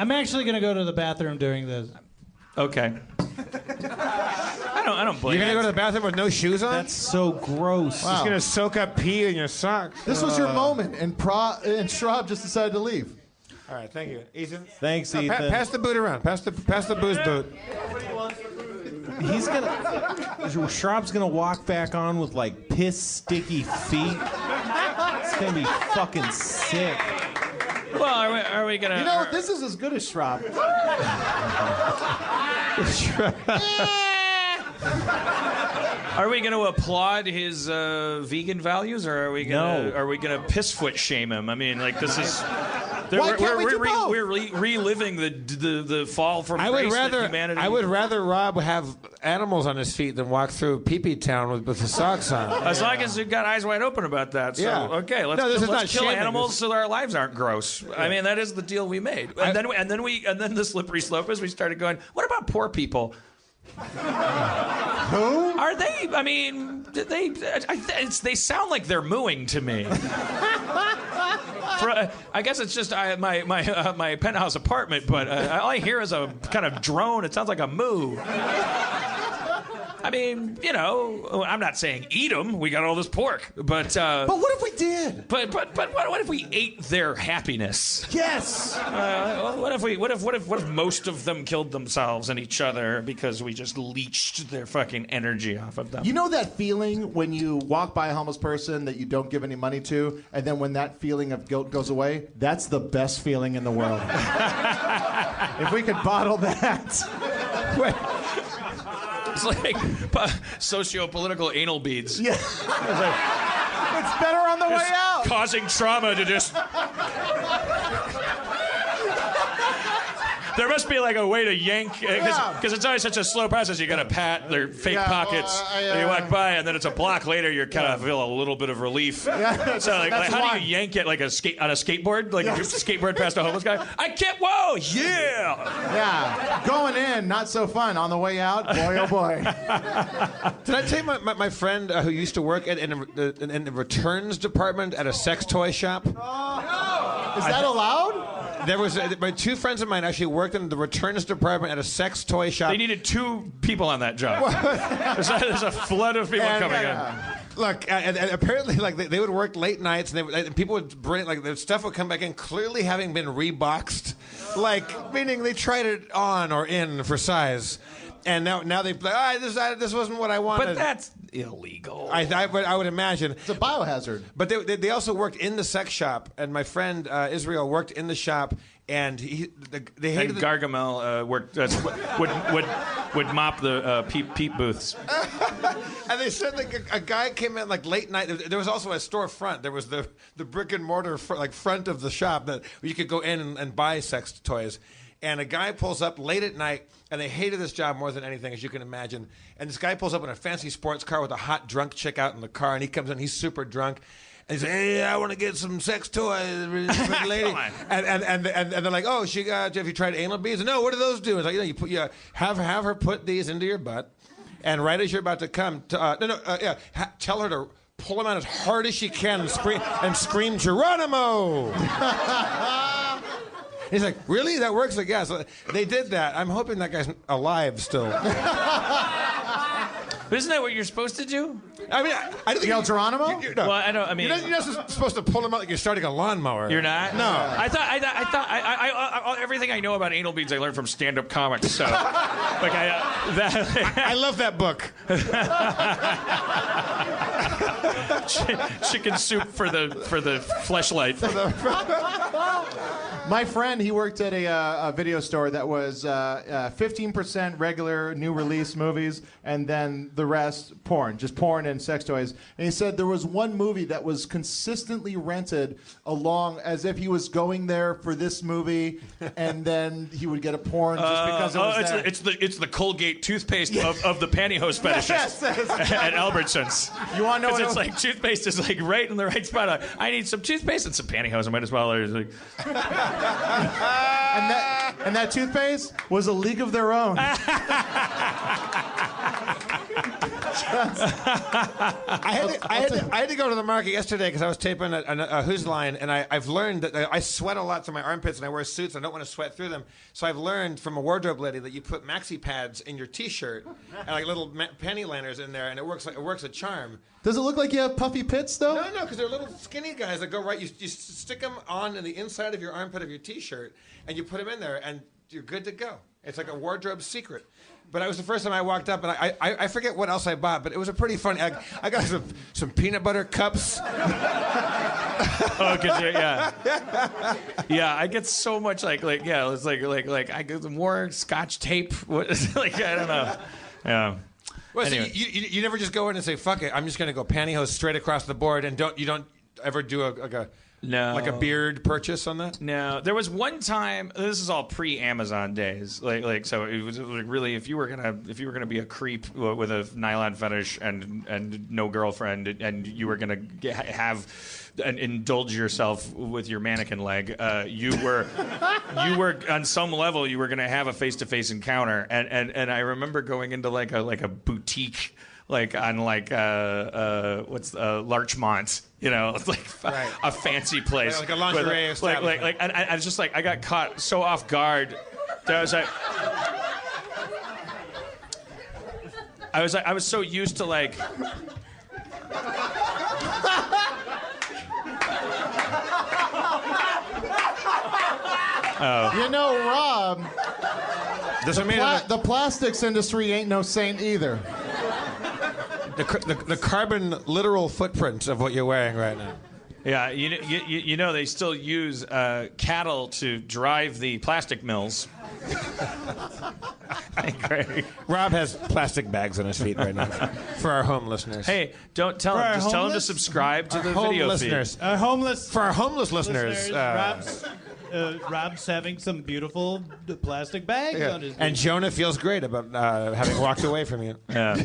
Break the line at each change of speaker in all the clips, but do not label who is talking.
I'm actually going to go to the bathroom during this.
Okay. I don't blame
You're going to go to the bathroom with no shoes on?
That's so gross.
Wow. Just going to soak up pee in your socks.
This was your moment, and Schraub just decided to leave.
All right, thank you. Ethan?
Thanks, Ethan.
Pass the boot around. Pass the booze boot.
He's Schraub's gonna walk back on with like piss sticky feet. It's gonna be fucking sick.
Well, are we gonna?
You know, this is as good as Schraub.
Are we going to applaud his vegan values, or are we going to pissfoot shame him? I mean, like this is. We're reliving the fall from grace that humanity.
I would rather Rob have animals on his feet than walk through Pee-Pee Town with the socks on.
As long as you've got eyes wide open about that. So,
yeah.
Okay, let's kill animals so that our lives aren't gross. Yeah. I mean, that is the deal we made. And then the slippery slope is we started going, what about poor people?
Who?
Are they? I mean, they sound like they're mooing to me. I guess it's just my penthouse apartment, but all I hear is a kind of drone. It sounds like a moo. I mean, you know, I'm not saying eat them. We got all this pork, but
what if we did?
But what if we ate their happiness?
Yes.
What if most of them killed themselves and each other because we just leached their fucking energy off of them?
You know that feeling when you walk by a homeless person that you don't give any money to, and then when that feeling of guilt goes away, that's the best feeling in the world. If we could bottle that.
Wait. It's like sociopolitical anal beads.
Yeah. It's better on the way out.
Causing trauma to just... There must be like a way to yank, because it's always such a slow process. You got to pat their fake pockets. You walk by, and then it's a block later. You kind of feel a little bit of relief.
Yeah,
so like how do you yank it like on a skateboard? Like you skateboard past a homeless guy? I can't. Whoa, yeah.
Yeah, going in not so fun. On the way out, boy oh boy.
Did I tell you my friend who used to work in the returns department at a sex toy shop?
Is that allowed?
There was my two friends of mine actually worked in the returns department at a sex toy shop.
They needed 2 people on that job. There's a flood of people coming in.
Look, and apparently, like they would work late nights, and people would bring like the stuff would come back in clearly having been reboxed, like meaning they tried it on or in for size, and now they like, this wasn't what I wanted.
But that's illegal.
I would imagine
it's a biohazard.
But they also worked in the sex shop, and my friend Israel worked in the shop, and they hated.
And Gargamel worked would mop the peep booths.
And they said like a guy came in like late night. There was also a storefront. There was the brick and mortar front of the shop that you could go in and buy sex toys. And a guy pulls up late at night, and they hated this job more than anything, as you can imagine. And this guy pulls up in a fancy sports car with a hot drunk chick out in the car, and he comes in, he's super drunk. And he's like, hey, I want to get some sex toys for the lady. and they're like, oh, have you tried anal beads? No, what do those do? It's like, you have her put these into your butt, and right as you're about to come, tell her to pull them out as hard as she can and scream Geronimo. He's like, really? That works? Like, yeah. So they did that. I'm hoping that guy's alive still.
But isn't that what you're supposed to do?
I mean, I don't
yell Geronimo?
No.
Well, I don't. I mean,
you're not supposed to pull him out like you're starting a lawnmower.
You're not?
No.
I thought everything I know about anal beads I learned from stand-up comics. So, like
I love that book.
Chicken soup for the fleshlight.
My friend, he worked at a video store that was 15% regular new release movies, and then the rest porn, just porn and sex toys. And he said there was one movie that was consistently rented along as if he was going there for this movie, and then he would get a porn just because it was there.
It's the Colgate toothpaste of the pantyhose fetishists at Albertsons.
You want to know?
Because it's like toothpaste is like right in the right spot. I need some toothpaste and some pantyhose. I might as well.
And that toothpaste was a league of their own.
I had to go to the market yesterday because I was taping a Who's Line, and I've learned that I sweat a lot through my armpits, and I wear suits, and I don't want to sweat through them. So I've learned from a wardrobe lady that you put maxi pads in your T-shirt and like little panty liners in there, and it works a charm.
Does it look like you have puffy pits, though?
No, because they're little skinny guys that go right. You stick them on in the inside of your armpit of your T-shirt, and you put them in there, and you're good to go. It's like a wardrobe secret. But it was the first time I walked up, and I forget what else I bought, but it was a pretty funny. I got some peanut butter cups.
Oh, yeah. I get so much it's like I get more Scotch tape. Like I don't know. Yeah.
Well,
anyway.
So you never just go in and say fuck it. I'm just gonna go pantyhose straight across the board, and you don't ever do a beard purchase on that?
No, there was one time. This is all pre-Amazon days. So it was like really, if you were gonna be a creep with a nylon fetish and no girlfriend, and you were gonna have and indulge yourself with your mannequin leg, you were on some level you were gonna have a face-to-face encounter. And I remember going into like a boutique. Like on Larchmont, it's like a fancy place,
like a lingerie establishment.
And I was just like, I got caught so off guard that I was so used to like.
Rob, the plastics industry ain't no saint either.
The carbon literal footprint of what you're wearing right now.
Yeah, they still use cattle to drive the plastic mills. Great.
Rob has plastic bags on his feet right now for our home listeners.
Hey, don't tell him. Just tell him to subscribe to the video
listeners.
feed.
For our homeless listeners.
Rob's having some beautiful plastic bags on his feet.
And Jonah feels great about having walked away from you.
Yeah.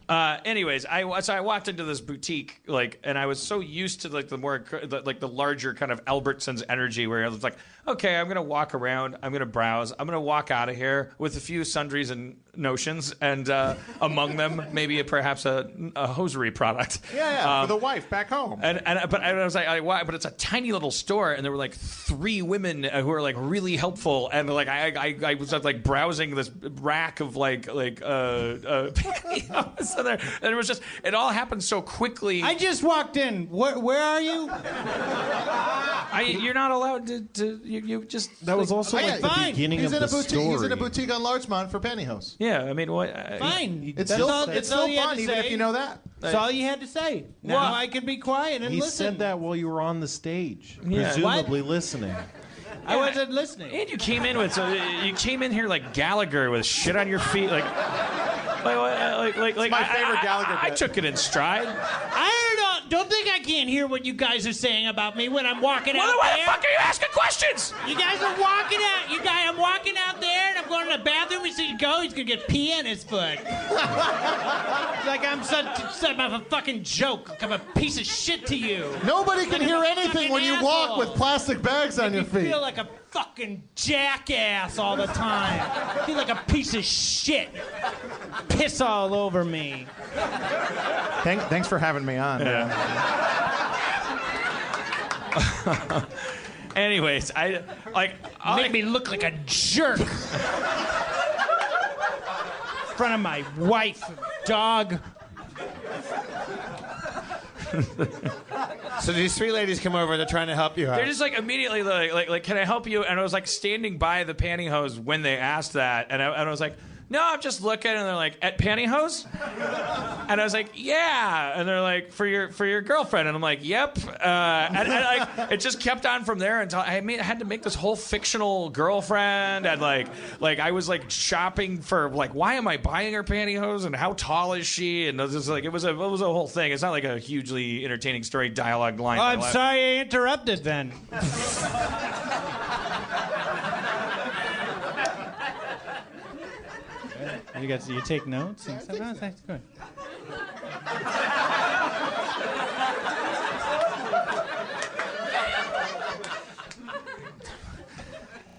Anyways, I walked into this boutique, and I was so used to the larger kind of Albertsons energy, where I was like, okay, I'm gonna walk around, I'm gonna browse, I'm gonna walk out of here with a few sundries and notions, and among them maybe perhaps a hosiery product.
For the wife back home.
But I was like, why? But it's a tiny little store, and there were like 3 women who were like really helpful, and like I was like browsing this rack of so there, and it was just, it all happened so quickly.
I just walked in. Where are you?
You're not allowed to you just.
That was also like the beginning of the story.
He's in a boutique on Larchmont for pantyhose.
Yeah, I mean, what?
Fine.
It's still fun, even if you know that.
That's all you had to say. Now I can be quiet and listen.
He said that while you were on the stage,
Yeah.
presumably listening.
I wasn't listening.
And you came in here like Gallagher with shit on your feet, like my
favorite Gallagher bit.
I took it in stride.
I don't think I can't hear what you guys are saying about me when I'm walking out
Well, why
there.
the fuck are you asking questions?
You guys are walking out. I'm walking out there and I'm going to the bathroom. He's going to go. He's going to get pee on his foot. Like I'm a fucking joke. I'm a piece of shit to you.
Nobody can hear anything when you walk with plastic bags on your
You
feet.
feel like a fucking jackass all the time. I feel like a piece of shit. Piss all over me.
Thanks for having me on.
Anyways,
Make me look like a jerk. In front of my wife, dog.
So these 3 ladies come over. They're trying to help you out.
they're just like immediately like, can I help you? And I was like standing by the pantyhose when they asked that, and I was like, no, I'm just looking. And they're like, at pantyhose? And I was like, yeah. And they're like, for your girlfriend? And I'm like, yep. And it just kept on from there until I had to make this whole fictional girlfriend, and like I was like shopping for like, why am I buying her pantyhose, and how tall is she? And it was a whole thing. It's not like a hugely entertaining story dialogue line.
Oh, I'm sorry I interrupted then. You take notes? And stuff? Oh, thanks. Good.